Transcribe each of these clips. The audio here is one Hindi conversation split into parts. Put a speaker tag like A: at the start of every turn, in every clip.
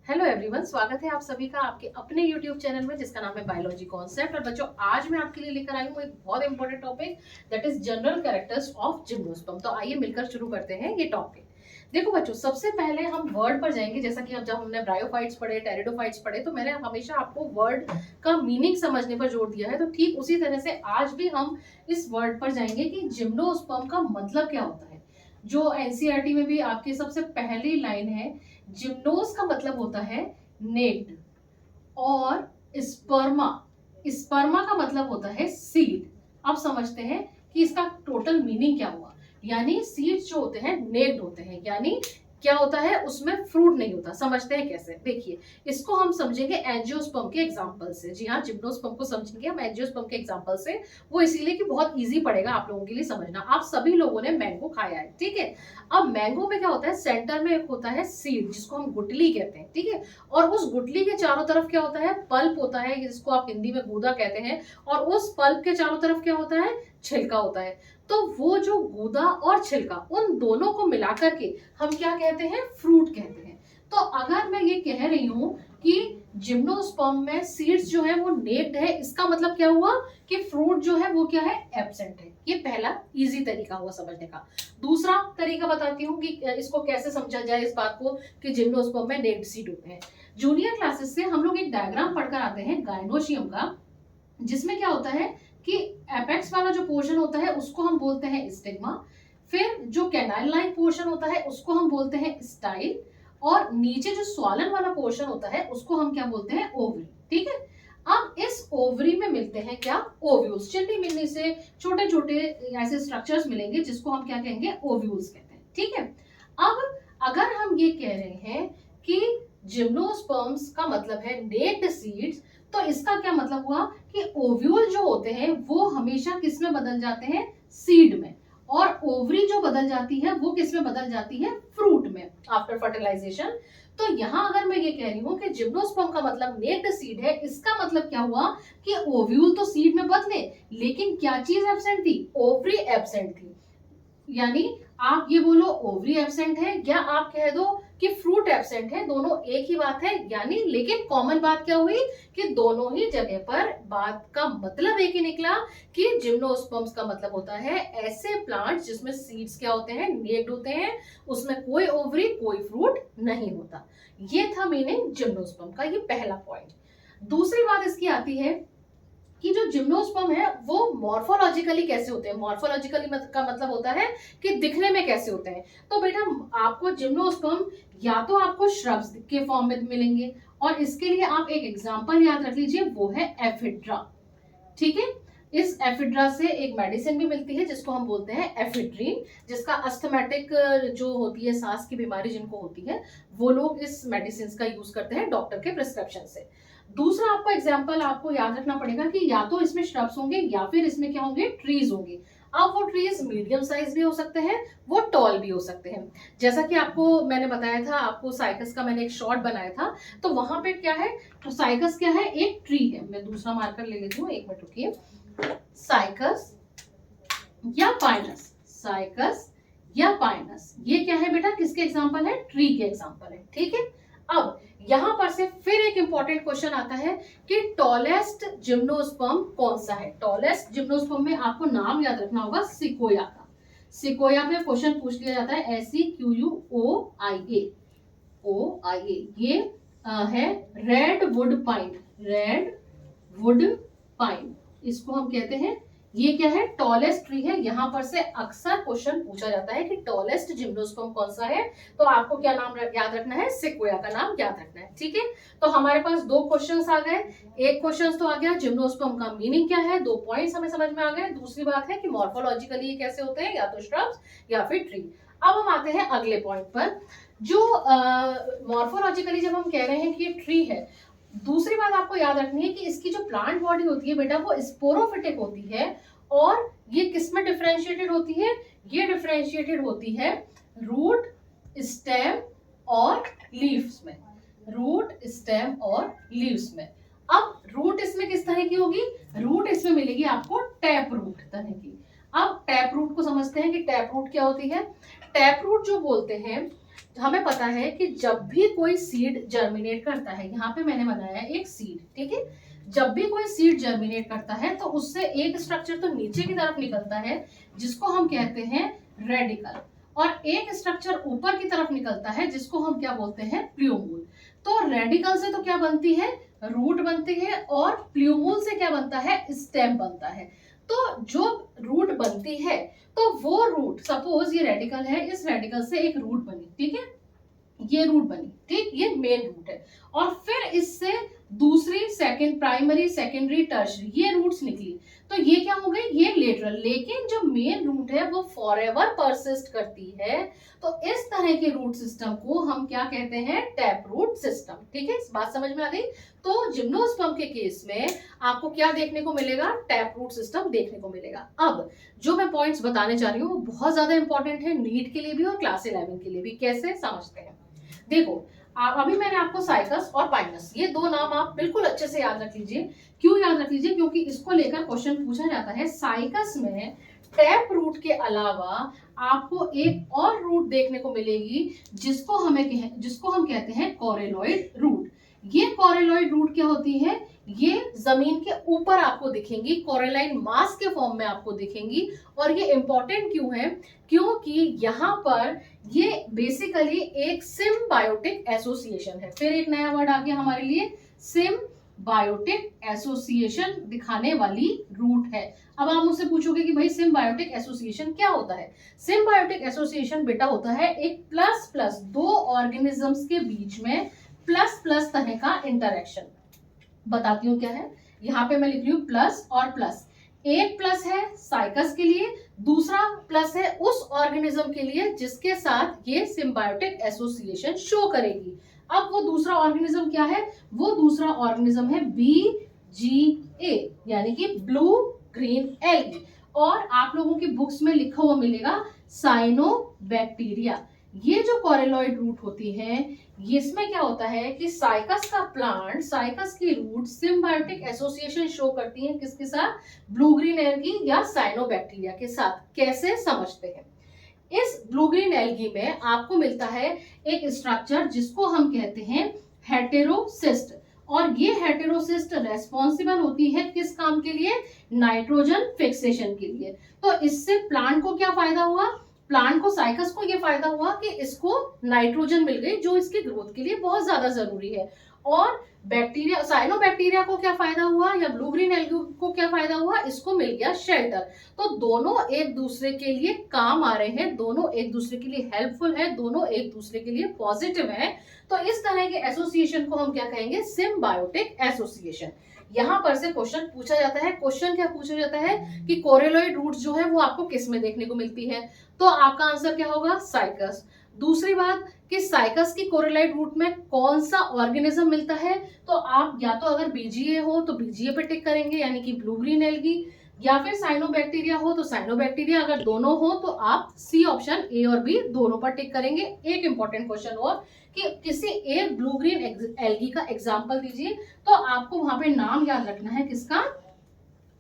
A: हेलो एवरीवन, स्वागत है आप सभी का आपके अपने यूट्यूब चैनल में जिसका नाम है बायोलॉजी कॉन्सेप्ट। और बच्चों, आज मैं आपके लिए लेकर आई हूँ एक बहुत important topic, that is general characters of gymnosperm. तो आइए मिलकर शुरू करते हैं ये टॉपिक। देखो बच्चों, सबसे पहले हम वर्ड पर जाएंगे। जैसा कि जब हमने ब्रायोफाइट्स पढ़े, टेरिडोफाइट्स पढ़े, तो मैंने हमेशा आपको वर्ड का मीनिंग समझने पर जोर दिया है। तो ठीक उसी तरह से आज भी हम इस वर्ड पर जाएंगे कि जिम्नोस्पर्म का मतलब क्या होता है। जो एनसीईआरटी में भी आपकी सबसे पहली लाइन है, जिम्नोस का मतलब होता है नेक्ड, और स्पर्मा, स्पर्मा का मतलब होता है सीड। अब समझते हैं कि इसका टोटल मीनिंग क्या हुआ। यानी सीड्स जो होते हैं नेक्ड होते हैं, यानी क्या होता है, उसमें फ्रूट नहीं होता। समझते हैं कैसे, देखिए इसको हम समझेंगे एंजियोस्पर्म के एग्जांपल से। जी हाँ, जिम्नोस्पर्म को समझेंगे हम एंजियोस्पर्म के एग्जांपल से। वो इसीलिए कि बहुत इजी पड़ेगा आप लोगों के लिए समझना। आप सभी लोगों ने मैंगो खाया है, ठीक है। अब मैंगो में क्या होता है, सेंटर में एक होता है सीड जिसको हम गुठली कहते हैं, ठीक है। और उस गुठली के चारों तरफ क्या होता है, पल्प होता है, जिसको आप हिंदी में गूदा कहते हैं। और उस पल्प के चारों तरफ क्या होता है, छिलका होता है। तो वो जो गूदा और छिलका, उन दोनों को मिलाकर के हम क्या कहते हैं, फ्रूट कहते हैं। तो अगर मैं ये कह रही हूं कि जिम्नोस्पर्म में सीड्स जो है वो नेक्ड है, इसका मतलब क्या हुआ कि फ्रूट जो है वो क्या है, एब्सेंट है। ये पहला इजी तरीका हुआ समझने का। दूसरा तरीका बताती हूँ कि इसको कैसे समझा जाए इस बात को कि जिम्नोस्पर्म में नेक्ड सीड होते हैं। जूनियर क्लासेस से हम लोग एक डायग्राम पढ़कर आते हैं गायनोशियम का, जिसमें क्या होता है कि एपेक्स वाला जो पोर्शन होता है उसको हम बोलते हैं स्टिग्मा। फिर जो कैनाइल लाइन पोर्शन होता है उसको हम बोलते हैं स्टाइल। और नीचे जो स्वालन वाला पोर्शन होता है उसको हम क्या बोलते हैं, ओवरी, ठीक है। अब इस ओवरी में मिलते हैं क्या, ओव्यूल्स। चिल्ली मिलने से छोटे छोटे ऐसे स्ट्रक्चर्स मिलेंगे जिसको हम क्या कहेंगे, ओव्यूल्स कहते हैं, ठीक है। अब अगर हम ये कह रहे हैं कि जिम्नोस्पर्म्स का मतलब है नेक्ड सीड्स, तो इसका क्या मतलब हुआ कि ओव्यूल जो होते हैं वो हमेशा किस में बदल जाते हैं, सीड में। और ओवरी जो बदल जाती है वो किस में बदल जाती है, फ्रूट में, आफ्टर फर्टिलाइजेशन। तो यहां अगर मैं ये कह रही हूं कि जिम्नोस्पर्म का मतलब नेक्ड सीड है, इसका मतलब क्या हुआ कि ओव्यूल तो सीड में बदले, लेकिन क्या चीज एब्सेंट थी, ओवरी एब्सेंट थी। यानी आप ये बोलो ओवरी एब्सेंट है, या आप कह दो कि फ्रूट एब्सेंट है, दोनों एक ही बात है। यानी लेकिन कॉमन बात क्या हुई कि दोनों ही जगह पर बात का मतलब एक ही निकला कि जिम्नोस्पर्म्स का मतलब होता है ऐसे प्लांट्स जिसमें सीड्स क्या होते हैं, नेक्ड होते हैं, उसमें कोई ओवरी कोई फ्रूट नहीं होता। ये था मीनिंग जिम्नोस्पर्म का, ये पहला पॉइंट। दूसरी बात इसकी आती है कि जो जिम्नोस्पर्म है वो मॉर्फोलॉजिकली कैसे होते हैं। मॉर्फोलॉजिकली का मतलब होता है कि दिखने में कैसे होते हैं। तो बेटा आपको जिम्नोस्पर्म या तो आपको श्रब्स के फॉर्म में मिलेंगे, और इसके लिए आप एक एग्जांपल याद रख लीजिए, वो है एफिड्रा, ठीक है। इस एफिड्रा से एक मेडिसिन भी मिलती है जिसको हम बोलते हैं एफिड्रीन, जिसका अस्थमेटिक जो होती है, सांस की बीमारी जिनको होती है, वो लोग इस मेडिसिन का यूज करते हैं डॉक्टर के प्रिस्क्रिप्शन से। दूसरा आपको एग्जाम्पल आपको याद रखना पड़ेगा कि या तो इसमें श्रब्स होंगे या फिर इसमें क्या होंगे, ट्रीज होंगे। अब वो ट्रीज मीडियम साइज भी हो सकते हैं, वो टॉल भी हो सकते हैं। जैसा कि आपको मैंने बताया था, आपको साइकस का मैंने एक शॉर्ट बनाया था, तो वहां पे क्या है, तो साइकस क्या है, एक ट्री है। मैं दूसरा मार्कर ले लेती हूँ, एक मिनट रुकिए। साइकस या पाइनस, साइकस या पाइनस, ये क्या है बेटा, किसके एग्जांपल है, ट्री के एग्जांपल है, ठीक है। अब यहां पर से फिर एक इंपॉर्टेंट क्वेश्चन आता है कि टॉलेस्ट जिम्नोस्पर्म कौन सा है। टॉलेस्ट जिम्नोस्पर्म में आपको नाम याद रखना होगा, सिकोया का। सिकोया में क्वेश्चन पूछ लिया जाता है, SEQUOIA, ये है red wood pine, red wood pine, इसको हम कहते हैं। ये क्या है, टॉलेस्ट ट्री है। यहां पर से अक्सर क्वेश्चन पूछा जाता है कि टॉलेस्ट जिम्नोस्पर्म कौन सा है, तो आपको क्या नाम याद रखना है, सिक्वोया का नाम याद रखना है, ठीक है। तो हमारे पास दो क्वेश्चंस आ गए। एक क्वेश्चन तो आ गया जिम्नोस्पर्म का मीनिंग क्या है, दो पॉइंट्स हमें समझ में आ गए। दूसरी बात है कि मॉर्फोलॉजिकली ये कैसे होते हैं, या तो श्रब्स या फिर ट्री। अब हम आते हैं अगले पॉइंट पर। जो मॉर्फोलॉजिकली जब हम कह रहे हैं कि ये ट्री है, दूसरी बात आपको याद रखनी है कि इसकी जो प्लांट बॉडी होती है बेटा, वो स्पोरोफिटिक होती है। और ये किस में डिफरेंशिएटेड होती है, ये डिफरेंशिएटेड होती है रूट, स्टेम और लीव्स में, रूट, स्टेम और लीव्स में। अब रूट इसमें किस तरह की होगी, रूट इसमें मिलेगी आपको टैप रूट तरह की। अब टैप रूट को समझते हैं कि टैप रूट क्या होती है। टैप रूट जो बोलते हैं, हमें पता है कि जब भी कोई सीड जर्मिनेट करता है, यहाँ पे मैंने बनाया है एक सीड, ठीक है, जब भी कोई सीड जर्मिनेट करता है तो उससे एक स्ट्रक्चर तो नीचे की तरफ निकलता है जिसको हम कहते हैं रेडिकल, और एक स्ट्रक्चर ऊपर की तरफ निकलता है जिसको हम क्या बोलते हैं, प्लूमूल। तो रेडिकल से तो क्या बनती है, रूट बनती है, और प्लूमूल से क्या बनता है, स्टेम बनता है। तो जो रूट बनती है, तो वो रूट, सपोज ये रेडिकल है, इस रेडिकल से एक रूट बनी, ठीक है, ये रूट बनी, ठीक, ये मेन रूट है, और फिर इससे दूसरी, सेकंड, प्राइमरी, सेकेंडरी, टर्शरी, ये रूट्स निकली, तो ये क्या हो गई, ये लेटरल। लेकिन जो मेन रूट है वो फॉरएवर परसिस्ट करती है, तो इस तरह के रूट सिस्टम को हम क्या कहते हैं, टैप रूट सिस्टम, ठीक है, इस बात समझ में आ गई। तो जिम्नोस्पर्म के केस में आपको क्या देखने को मिलेगा, टैप रूट सिस्टम देखने को मिलेगा। अब जो मैं पॉइंट्स बताने जा रही हूँ वो बहुत ज्यादा इंपॉर्टेंट है, नीट के लिए भी और क्लास 11 के लिए भी। कैसे समझते हैं, देखो अभी मैंने आपको साइकस और पाइनस, ये दो नाम आप बिल्कुल अच्छे से याद रख लीजिए। क्यों याद रख लीजिए, क्योंकि इसको लेकर क्वेश्चन पूछा जाता है। साइकस में टैप रूट के अलावा आपको एक और रूट देखने को मिलेगी जिसको हम कहते हैं कोरेलॉइड रूट। ये कोरेलॉइड रूट क्या होती है, ये जमीन के ऊपर आपको दिखेंगी, कोरेलाइन मास के फॉर्म में आपको दिखेंगी। और ये इंपॉर्टेंट क्यों है, क्योंकि यहाँ पर ये बेसिकली एक सिम्बायोटिक एसोसिएशन है। फिर एक नया वर्ड आ गया हमारे लिए, सिम्बायोटिक एसोसिएशन दिखाने वाली रूट है। अब आप मुझसे पूछोगे कि भाई सिम्बायोटिक एसोसिएशन क्या होता है। सिम्बायोटिक एसोसिएशन बेटा होता है एक प्लस प्लस दो ऑर्गेनिजम्स के बीच में प्लस प्लस तरह का इंटरेक्शन। बताती हूँ क्या है, यहाँ पे मैं लिख रही हूँ प्लस और प्लस। एक प्लस है साइकस के लिए, दूसरा प्लस है उस ऑर्गेनिज्म के लिए जिसके साथ ये सिम्बायोटिक एसोसिएशन शो करेगी। अब वो दूसरा ऑर्गेनिज्म क्या है, वो दूसरा ऑर्गेनिज्म है BGA, यानी कि ब्लू ग्रीन एल्गी, और आप लोगों की बुक्स में लिखा हुआ मिलेगा साइनोबैक्टीरिया। ये जो कोरेलॉइड रूट होती है, इसमें क्या होता है कि साइकस का प्लांट, साइकस की रूट सिम्बायोटिक एसोसिएशन शो करती हैं किसके साथ, ब्लू ग्रीन एल्गी या साइनोबैक्टीरिया के साथ। कैसे समझते हैं, इस ब्लू ग्रीन एल्गी में आपको मिलता है एक स्ट्रक्चर जिसको हम कहते हैं हेटेरोसिस्ट, और ये हेटेरोसिस्ट रेस्पॉन्सिबल होती है किस काम के लिए, नाइट्रोजन फिक्सेशन के लिए। तो इससे प्लांट को क्या फायदा हुआ, प्लांट को, साइकस को ये फायदा हुआ कि इसको नाइट्रोजन मिल गई जो इसकी ग्रोथ के लिए बहुत ज्यादा जरूरी है। और बैक्टीरिया, साइनोबैक्टीरिया को क्या फायदा हुआ, या ब्लू ग्रीन एल्गी को क्या फायदा हुआ, इसको मिल गया शेल्टर। तो दोनों एक दूसरे के लिए काम आ रहे हैं, दोनों एक दूसरे के लिए हेल्पफुल है, दोनों एक दूसरे के लिए पॉजिटिव है। तो इस तरह के एसोसिएशन को हम क्या कहेंगे, सिम्बायोटिक एसोसिएशन। यहाँ पर से क्वेश्चन पूछा जाता है, क्वेश्चन क्या पूछा जाता है कि कोरेलॉइड रूट जो है वो आपको किस में देखने को मिलती है, तो आपका आंसर क्या होगा, साइकस। दूसरी बात कि साइकस की कोरेलॉइड रूट में कौन सा ऑर्गेनिज्म मिलता है, तो आप या तो अगर BGA हो तो BGA पे टिक करेंगे, यानी कि ब्लू ग्रीन एल्गी, या फिर साइनोबैक्टीरिया हो तो साइनोबैक्टीरिया, अगर दोनों हो तो आप C ऑप्शन A और B दोनों पर टिक करेंगे। एक इंपॉर्टेंट क्वेश्चन और कि किसी एक ब्लू ग्रीन एल्गी का एग्जांपल दीजिए, तो आपको वहां पे नाम याद रखना है किसका,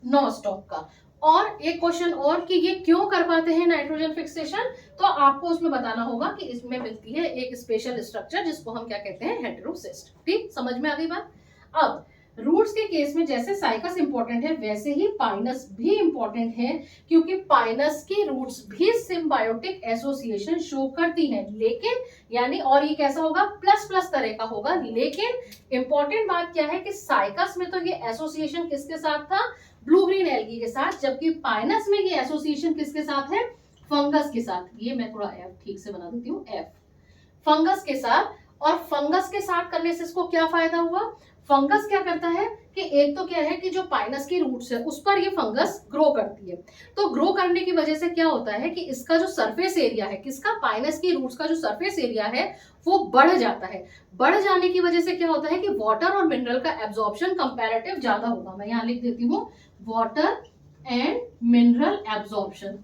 A: नॉस्टॉक का। और एक क्वेश्चन और कि ये क्यों कर पाते हैं नाइट्रोजन फिक्सेशन, तो आपको उसमें बताना होगा कि इसमें मिलती है एक स्पेशल स्ट्रक्चर जिसको हम क्या कहते हैं, हेटेरोसिस्ट। ठीक, समझ में आ गई बात। अब रूट्स के केस में जैसे साइकस इंपॉर्टेंट है वैसे ही पाइनस भी इंपॉर्टेंट है, क्योंकि पाइनस की रूट्स भी सिम्बायोटिक एसोसिएशन शो करती हैं, लेकिन यानी, और ये कैसा होगा, प्लस प्लस तरह का होगा। लेकिन इंपॉर्टेंट बात क्या है कि साइकस में तो ये एसोसिएशन किसके साथ था, ब्लू ग्रीन एल्गी के साथ, जबकि पाइनस में ये एसोसिएशन किसके साथ है, फंगस के साथ। ये मैं थोड़ा एफ ठीक से बना देती हूँ, एफ, फंगस के साथ। और फंगस के साथ करने से इसको क्या फायदा हुआ, फंगस क्या करता है कि एक तो क्या है कि जो पाइनस की रूट्स है उस पर ये फंगस ग्रो करती है, तो ग्रो करने की वजह से क्या होता है कि इसका जो सरफेस एरिया है, किसका, पाइनस की रूट्स का जो सरफेस एरिया है वो बढ़ जाता है। बढ़ जाने की वजह से क्या होता है कि वाटर और मिनरल का एब्जॉर्प्शन कंपैरेटिव ज्यादा होगा। मैं यहाँ लिख देती हूँ वाटर एंड मिनरल एब्जॉर्प्शन,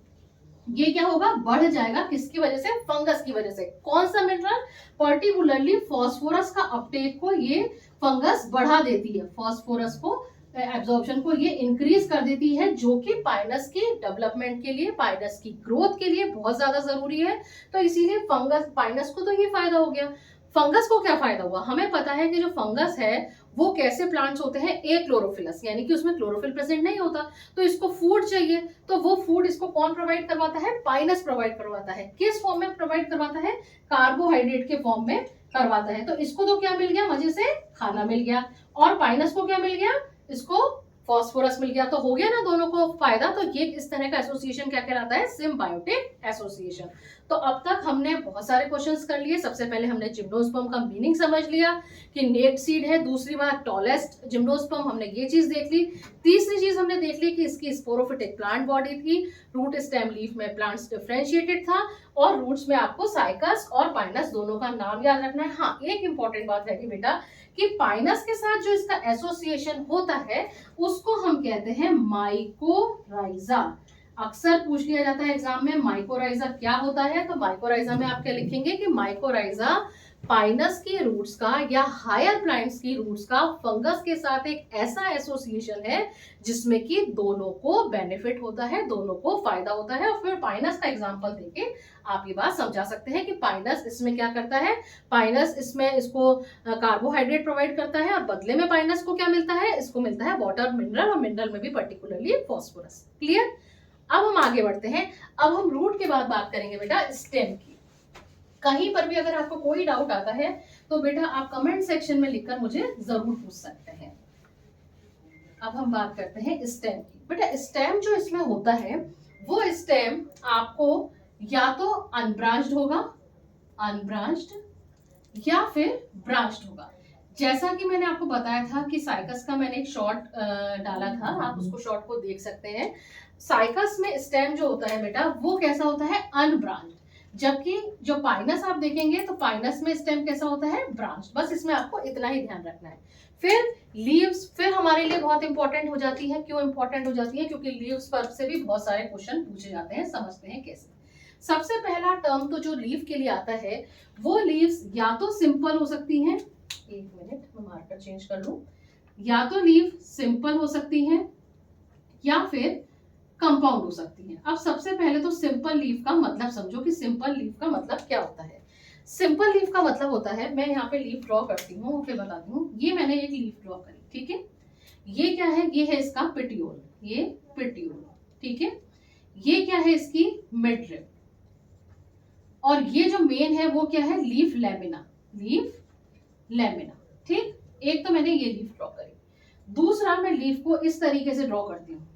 A: ये क्या होगा, बढ़ जाएगा, किसकी वजह से, फंगस की वजह से। कौन सा मिनरल, पर्टिकुलरली फास्फोरस का अपटेक को ये फंगस बढ़ा देती है, फास्फोरस को एब्जॉर्प्शन को ये इंक्रीज कर देती है, जो कि पाइनस के डेवलपमेंट के लिए, पाइनस की ग्रोथ के लिए बहुत ज्यादा जरूरी है। तो इसीलिए फंगस, पाइनस को तो ये फायदा हो गया। फंगस को क्या फायदा हुआ? हमें पता है कि जो फंगस है वो कैसे प्लांट्स होते हैं, ए क्लोरोफिलस, यानी कि उसमें क्लोरोफिल प्रेजेंट नहीं होता, तो इसको फूड चाहिए। तो वो फूड इसको कौन प्रोवाइड करवाता है? पाइनस प्रोवाइड करवाता है। किस फॉर्म में प्रोवाइड करवाता है? कार्बोहाइड्रेट के फॉर्म में करवाता है। तो इसको तो क्या मिल गया? मजे से खाना मिल गया। और पाइनस को क्या मिल गया? इसको फॉस्फोरस मिल गया। तो हो गया ना दोनों को फायदा। तो ये इस तरह का एसोसिएशन क्या कहलाता है? Symbiotic association. तो अब तक हमने बहुत सारे क्वेश्चंस कर लिए। सबसे पहले हमने जिम्नोस्पर्म का मीनिंग समझ लिया कि नेक्ड सीड है। दूसरी बात टॉलेस्ट जिम्नोस्पर्म, हमने ये चीज देख ली। तीसरी चीज हमने देख ली कि इसकी स्पोरोफिटिक प्लांट बॉडी थी, रूट स्टेम लीफ में प्लांट्स डिफरेंशिएटेड था, और रूट्स में आपको साइकस और पाइनस दोनों का नाम याद रखना है। हाँ, एक इंपॉर्टेंट बात है कि बेटा कि पाइनस के साथ जो इसका एसोसिएशन होता है उसको हम कहते हैं माइकोराइजा। अक्सर पूछ लिया जाता है एग्जाम में, माइकोराइजा क्या होता है? तो माइकोराइजा में आप क्या लिखेंगे कि माइकोराइजा पाइनस के रूट्स का या हायर प्लांट्स की रूट्स का फंगस के साथ एक ऐसा एसोसिएशन है जिसमें कि दोनों को बेनिफिट होता है, दोनों को फायदा होता है। और फिर पाइनस का एग्जांपल देके आप ये बात समझा सकते हैं कि पाइनस इसमें क्या करता है। पाइनस इसमें इसको कार्बोहाइड्रेट प्रोवाइड करता है, और बदले में पाइनस को क्या मिलता है? इसको मिलता है वाटर, मिनरल, और मिनरल में भी पर्टिकुलरली फॉस्फोरस। क्लियर? अब हम आगे बढ़ते हैं। अब हम रूट के बाद बात करेंगे बेटा स्टेम की। कहीं पर भी अगर आपको कोई डाउट आता है तो बेटा आप कमेंट सेक्शन में लिखकर मुझे जरूर पूछ सकते हैं। अब हम बात करते हैं स्टेम की। बेटा स्टेम जो इसमें होता है वो स्टेम आपको या तो अनब्रांच्ड होगा, अनब्रांच्ड, या फिर ब्रांच्ड होगा। जैसा कि मैंने आपको बताया था कि साइकस का मैंने एक शॉर्ट डाला था, आप उसको शॉर्ट को देख सकते हैं। साइकस में स्टेम जो होता है बेटा वो कैसा होता है? अनब्रांच्ड। जबकि जो पाइनस आप देखेंगे तो पाइनस में स्टेम कैसा होता है? ब्रांच। बस इसमें आपको इतना ही ध्यान रखना है। फिर लीव्स, फिर हमारे लिए बहुत इंपॉर्टेंट हो जाती है। क्यों इंपॉर्टेंट हो जाती है? क्योंकि लीव्स पर से भी बहुत सारे क्वेश्चन पूछे जाते हैं। समझते हैं कैसे। सबसे पहला टर्म तो जो लीव के लिए आता है वो लीव्स या तो सिंपल हो सकती हैं, एक मिनट मैं मार्कर चेंज कर लूं, या तो लीव सिंपल हो सकती हैं या फिर कंपाउंड हो सकती है। अब सबसे पहले तो सिंपल लीफ का मतलब समझो कि सिंपल लीफ का मतलब क्या होता है। सिंपल लीफ का मतलब होता है, मैं यहाँ पे लीफ ड्रॉ करती हूँ, फिर बताती हूँ। ये मैंने एक लीफ ड्रॉ करी, ठीक है। ये क्या है? ये है इसका पेटियोल, ये पेटियोल, ठीक है। ये क्या है? इसकी मिडरिब। और ये जो मेन है वो क्या है? लीफ लैमिना, लीफ लैमिना, ठीक। एक तो मैंने ये लीफ ड्रॉ करी। दूसरा मैं लीफ को इस तरीके से ड्रॉ करती हूँ,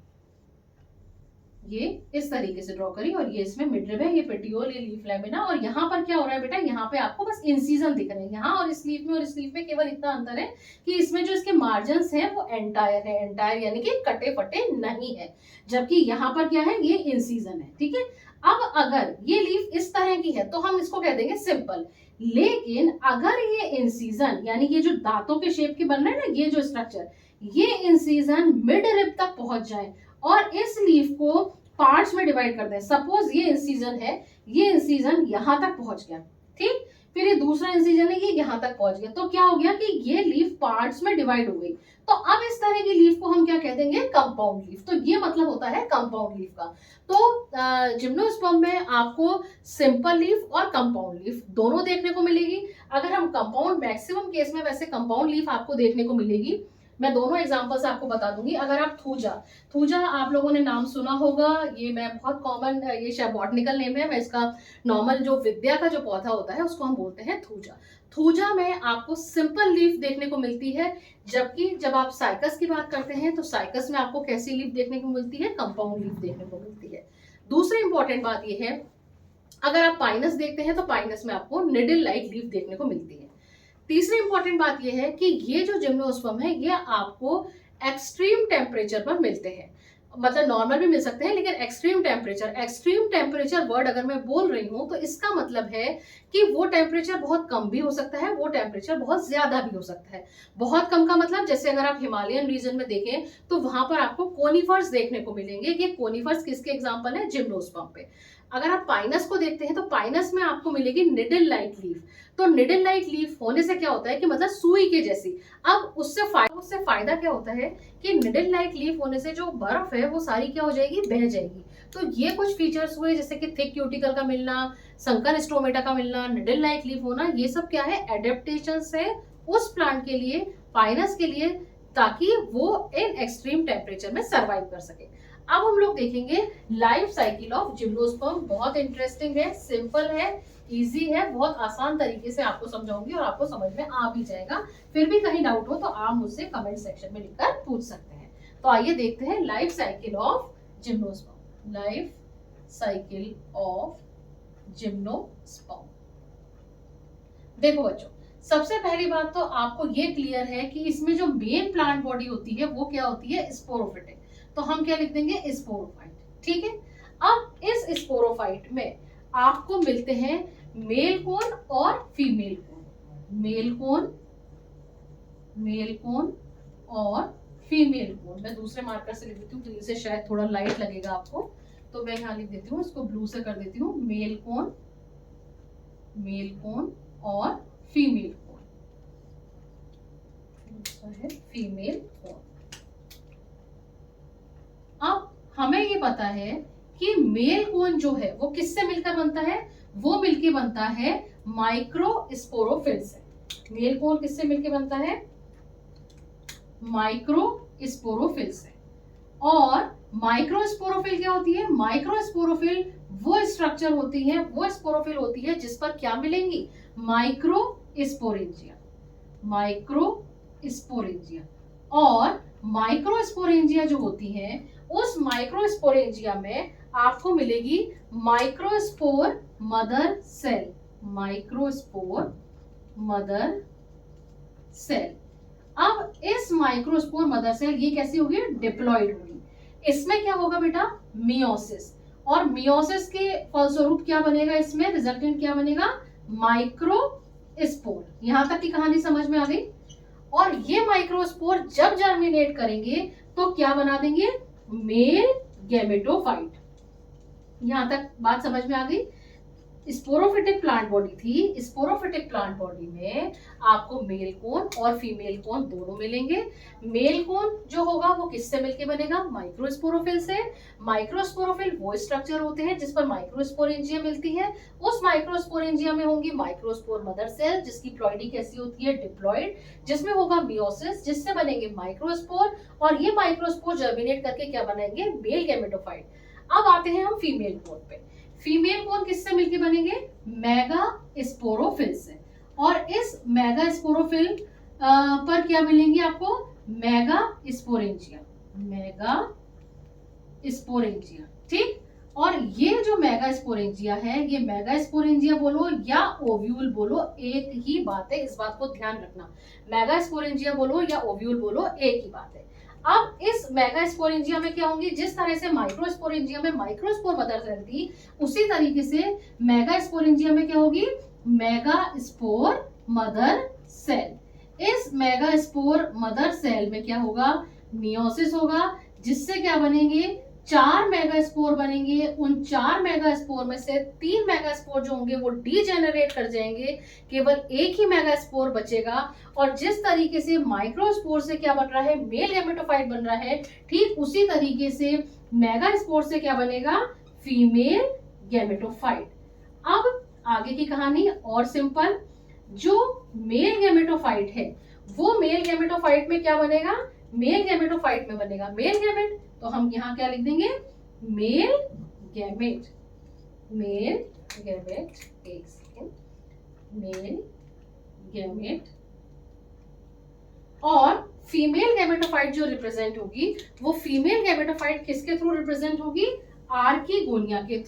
A: ये इस तरीके से ड्रॉ करी, और ये इसमें मिडरिब है, ये पेटियोल, ये लीफ लैमिना। और यहाँ पर क्या हो रहा है बेटा? यहाँ पे आपको बस इंसिजन दिख रहे हैं। यहाँ और इस लीफ में और इस लीफ में केवल इतना अंतर है कि इसमें जो इसके मार्जिन्स हैं वो एंटायर है, एंटायर यानी कि कटे फटे नहीं है, जबकि यहाँ पर क्या है? ये इंसिजन है, ठीक है। अब अगर ये लीफ इस तरह की है तो हम इसको कह देंगे सिंपल। लेकिन अगर ये इंसिजन यानी ये जो दांतों के शेप के बन रहे हैं ना, ये जो स्ट्रक्चर, ये इंसिजन मिड रिब तक पहुंच जाए और इस लीफ को पार्ट्स में डिवाइड कर दें। सपोज ये इंसिजन है, ये इंसिजन यहां तक पहुंच गया, ठीक। फिर ये दूसरा इंसिजन है, ये यहां तक पहुंच गया, तो क्या हो गया कि ये लीफ पार्ट्स में डिवाइड हो गई। तो अब इस तरह की लीफ को हम क्या कह देंगे? Compound leaf. तो ये मतलब होता है कंपाउंड लीफ का। तो जिम्नोस्पर्म में आपको सिंपल लीफ और कंपाउंड लीफ दोनों देखने को मिलेगी। अगर हम कंपाउंड, मैक्सिमम केस में वैसे कंपाउंड लीफ आपको देखने को मिलेगी। मैं दोनों एग्जांपल्स आपको बता दूंगी। अगर आप थूजा, थूजा आप लोगों ने नाम सुना होगा, ये मैं बहुत कॉमन, ये शायद बॉटनिकल नेम है, मैं इसका नॉर्मल जो विद्या का जो पौधा होता है उसको हम बोलते हैं थूजा। थूजा में आपको सिंपल लीफ देखने को मिलती है, जबकि जब आप साइकस की बात करते हैं तो साइकस में आपको कैसी लीफ देखने को मिलती है? कंपाउंड लीफ देखने को मिलती है। दूसरी इंपॉर्टेंट बात यह है, अगर आप पाइनस देखते हैं तो पाइनस में आपको निडल लाइक लीफ देखने को मिलती है। तीसरी इंपॉर्टेंट बात यह है कि ये जो जिम्नोस्पर्म है ये आपको एक्सट्रीम टेम्परेचर पर मिलते हैं। मतलब नॉर्मल भी मिल सकते हैं, लेकिन एक्सट्रीम टेम्परेचर वर्ड अगर मैं बोल रही हूं तो इसका मतलब है कि वो टेम्परेचर बहुत कम भी हो सकता है, वो टेम्परेचर बहुत ज्यादा भी हो सकता है। बहुत कम का मतलब जैसे अगर आप हिमालयन रीजन में देखें तो वहां पर आपको कोनिफर्स देखने को मिलेंगे। ये कोनिफर्स किसके एग्जाम्पल है? जिम्नोस्पर्म पे। अगर आप पाइनस को देखते हैं तो पाइनस में आपको मिलेगी निडल लाइक लीफ। तो निडल लाइक लीफ होने से क्या होता है कि मतलब सुई के जैसी। अब उससे फायदा क्या होता है कि निडल लाइक लीफ होने से जो बर्फ है वो सारी क्या हो जाएगी, बह जाएगी। तो ये कुछ फीचर्स हुए, जैसे कि थिक क्यूटिकल का मिलना, संकर स्टोमेटा का मिलना, निडल लाइक लीफ होना, ये सब क्या है, एडेप्टेशंस है उस प्लांट के लिए, पाइनस के लिए, ताकि वो इन एक्सट्रीम टेम्परेचर में सरवाइव कर सके। अब हम लोग देखेंगे लाइफ साइकिल ऑफ जिम्नोस्पर्म। बहुत इंटरेस्टिंग है, सिंपल है, इजी है, बहुत आसान तरीके से आपको समझाऊंगी और आपको समझ में आ भी जाएगा। फिर भी कहीं डाउट हो तो आप मुझसे कमेंट सेक्शन में लिखकर पूछ सकते हैं। तो आइए देखते हैं life cycle of gymnosperm. Life cycle of gymnosperm. देखो बच्चों, सबसे पहली बात तो आपको ये क्लियर है कि इसमें जो मेन प्लांट बॉडी होती है वो क्या होती है, स्पोरोफिटिक। तो हम क्या लिख देंगे, स्पोरोफाइट। ठीक है। अब इस स्पोरोफाइट में आपको मिलते हैं मेल कोन और फीमेल कोन। मेल कोन और फीमेल कोन। मैं दूसरे मार्कर से लिख देती हूँ, ग्रीन से शायद थोड़ा लाइट लगेगा आपको, तो मैं यहाँ लिख देती हूँ, इसको ब्लू से कर देती हूँ। मेल कोन और फीमेल कोन। दूसरा है फीमेल कोन। अब हमें ये पता है कि मेल कोन जो है वो किससे मिलकर बनता है, वो मिलकर बनता है माइक्रोस्पोरोफिल से। मेल कोन किससे मिलकर बनता है, माइक्रोस्पोरोफिल से। और माइक्रोस्पोरोफिल क्या होती है, माइक्रोस्पोरोफिल वो स्ट्रक्चर होती है, वो स्पोरोफिल होती है जिस पर क्या मिलेंगी, माइक्रोस्पोरेंजिया। और माइक्रोस्पोरेंजिया जो होती है, उस माइक्रोस्पोरेंजिया में आपको मिलेगी माइक्रोस्पोर मदर सेल। अब इस माइक्रोस्पोर मदर सेल ये कैसी होगी, डिप्लॉइड होगी। इसमें क्या होगा बेटा, मियोसिस। और मियोसिस के फलस्वरूप क्या बनेगा, इसमें रिजल्टेंट क्या बनेगा, माइक्रोस्पोर। यहां तक की कहानी समझ में आ गई। और ये माइक्रोस्पोर जब जर्मिनेट करेंगे तो क्या बना देंगे, मेल गैमेटोफाइट। यहां तक बात समझ में आ गई। स्पोरोफिटिक प्लांट बॉडी थी, स्पोरोफिटिक प्लांट बॉडी में आपको मेल कोन और फीमेल कोन दोनों मिलेंगे। मेल कोन जो होगा वो किससे मिलके बनेगा, माइक्रोस्पोरोफिल से। माइक्रोस्पोरोफिल वो स्ट्रक्चर होते हैं जिस पर माइक्रोस्पोरेंजिया मिलती है। उस माइक्रोस्पोरेंजिया में होंगी माइक्रोस्पोर मदर सेल, जिसकी प्लॉइडी कैसी होती है, डिप्लॉइड, जिसमें होगा मियोसिस, जिससे बनेंगे माइक्रोस्पोर। और ये माइक्रोस्पोर जर्मिनेट करके क्या बनाएंगे, मेल गैमेटोफाइट। अब आते हैं हम फीमेल कोन पे। फीमेल कोन किससे मिलके बनेंगे, मेगा स्पोरोफिल से। और इस मेगा स्पोरोफिल पर क्या मिलेंगी आपको, मेगा स्पोरेंजिया। ठीक। और ये जो मेगा स्पोरेंजिया है, ये मेगा स्पोरेंजिया बोलो या ओव्यूल बोलो, एक ही बात है, इस बात को ध्यान रखना। मेगा स्पोरेंजिया बोलो या ओव्यूल बोलो, एक ही बात है। अब इस मेगा स्पोरेंजिया में क्या होंगी, जिस तरह से माइक्रोस्पोरेंजिया में माइक्रोस्पोर मदर सेल थी, उसी तरीके से मेगा स्पोरेंजिया में क्या होगी, मेगा स्पोर मदर सेल। इस मेगा स्पोर मदर सेल में क्या होगा, मियोसिस होगा, जिससे क्या बनेंगे, 4 मेगा स्पोर बनेंगे। उन 4 मेगा स्पोर में से 3 मेगा स्पोर जो होंगे वो डीजेनरेट कर जाएंगे, केवल एक ही मेगा स्पोर बचेगा। और जिस तरीके से माइक्रोस्पोर से क्या बन रहा है, मेल गैमेटोफाइट बन रहा है, ठीक उसी तरीके से मेगा स्पोर से क्या बनेगा, फीमेल गैमेटोफाइट। अब आगे की कहानी और सिंपल। जो मेल गैमेटोफाइट है वो मेल गैमेटोफाइट में क्या बनेगा, मेल गैमेटोफाइट में बनेगा मेल गैमेट। तो हम यहाँ क्या लिख देंगे, मेल गैमेट। एक सेकेंड, मेल गैमेट। और फीमेल गैमेटोफाइट जो रिप्रेजेंट होगी, वो फीमेल गैमेटोफाइट किसके थ्रू रिप्रेजेंट होगी, आर्किगोनिया के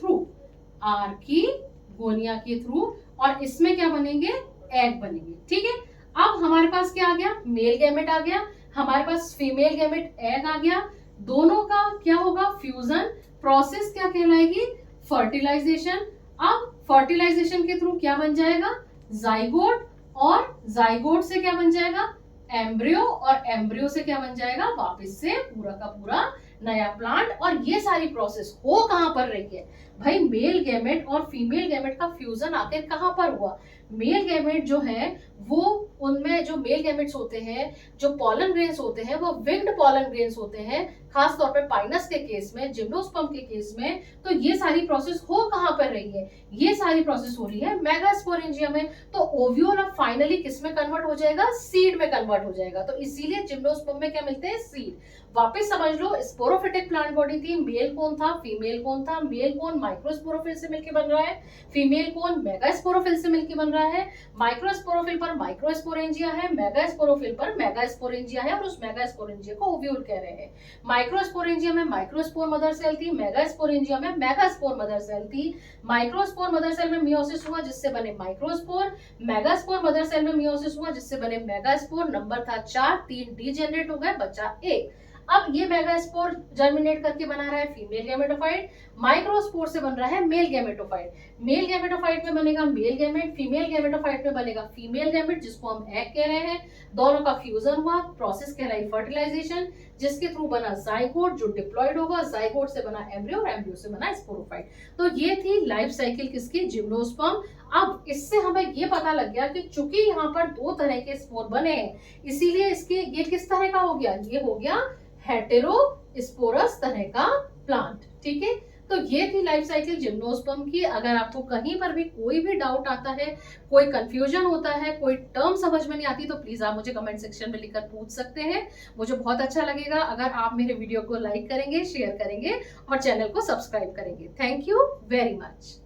A: थ्रू। और इसमें क्या बनेंगे, एग बनेंगे। ठीक है। अब हमारे पास क्या आ गया, मेल गैमेट आ गया, हमारे पास फीमेल गैमेट एग आ गया। दोनों का क्या होगा, फ्यूजन। प्रोसेस क्या कहलाएगी, फर्टिलाइजेशन। अब फर्टिलाइजेशन के थ्रू क्या बन जाएगा, जाइगोट। और जाइगोट से क्या बन जाएगा, एम्ब्रियो। और एम्ब्रियो से क्या बन जाएगा, वापस से पूरा का पूरा नया प्लांट। और ये सारी प्रोसेस हो कहां पर रही है भाई, मेल गैमेट और फीमेल गैमेट का फ्यूजन आखिर कहां पर हुआ। मेल गैमेट जो है वो, उनमें जो मेल गैमेट्स होते हैं, जो पॉलन ग्रेन्स होते हैं वो विंग्ड पॉलन ग्रेन्स होते हैं, खास तौर पे पाइनस के केस में, जिम्नोस्पर्म के केस में। तो ये सारी प्रोसेस हो कहां पर रही है, ये सारी प्रोसेस हो रही है मेगास्पोरेंजिया में। तो ओव्यूल अब फाइनली किस में कन्वर्ट हो जाएगा, सीड में कन्वर्ट हो जाएगा। तो इसीलिए जिम्नोस्पर्म में क्या मिलते हैं, सीड। वापस समझ लो, स्पोरोफिटिक प्लांट बॉडी थी, मेल कोन था, फीमेल कोन था। मेल कोन माइक्रोस्पोरोफिल से मिलकर बन रहा है, फीमेल कोन मेगास्पोरोफिल से मिलकर बन रहा है। माइक्रोस्पोरोफिल पर माइक्रोस्पोरेंजिया है, मेगास्पोरोफिल पर मेगास्पोरेंजिया है, और उस मेगास्पोरेंजिया को ओव्यूल कह रहे हैं। माइक्रोस्पोरेंजिया में माइक्रोस्पोर मदर सेल थी, मेगास्पोरेंजिया में मेगास्पोर मदर सेल थी। माइक्रोस्पोर मदर सेल में मियोसिस हुआ जिससे बने माइक्रोस्पोर, मेगास्पोर मदर सेल में मियोसिस हुआ जिससे बने मेगास्पोर। नंबर था 4, 3 डीजेनरेट हो गए, बचा 1। अब ये मेगास्पोर जर्मिनेट करके बना रहा है फीमेल गैमेटोफाइट, माइक्रोस्पोर से बन रहा है मेल गैमेटोफाइट। मेल गैमेटोफाइट में बनेगा मेल गैमेट, फीमेल गैमेटोफाइट में बनेगा फीमेल गैमेट, जिसको हम एग कह रहे हैं। दोनों का फ्यूजन हुआ, प्रोसेस कहलाई फर्टिलाइजेशन, जिसके थ्रू बना जाइगोट जो डिप्लॉयड होगा, जाइगोट से बना एम्ब्रियो, एम्ब्रियो से बना स्पोरोफाइट। तो ये थी लाइफ साइकिल किसकी, जिम्नोस्पर्म। अब इससे हमें ये पता लग गया कि चूंकि यहाँ पर 2 तरह के स्पोर बने हैं, इसीलिए इसके ये किस तरह का हो गया, ये हो गया हेटेरोस्पोरस तरह का प्लांट। ठीक है, तो ये थी लाइफ साइकिल जिम्नोस्पर्म की। अगर आपको कहीं पर भी कोई भी डाउट आता है, कोई कंफ्यूजन होता है, कोई टर्म समझ में नहीं आती, तो प्लीज आप मुझे कमेंट सेक्शन में लिखकर पूछ सकते हैं। मुझे बहुत अच्छा लगेगा अगर आप मेरे वीडियो को लाइक करेंगे, शेयर करेंगे और चैनल को सब्सक्राइब करेंगे। Thank you very much.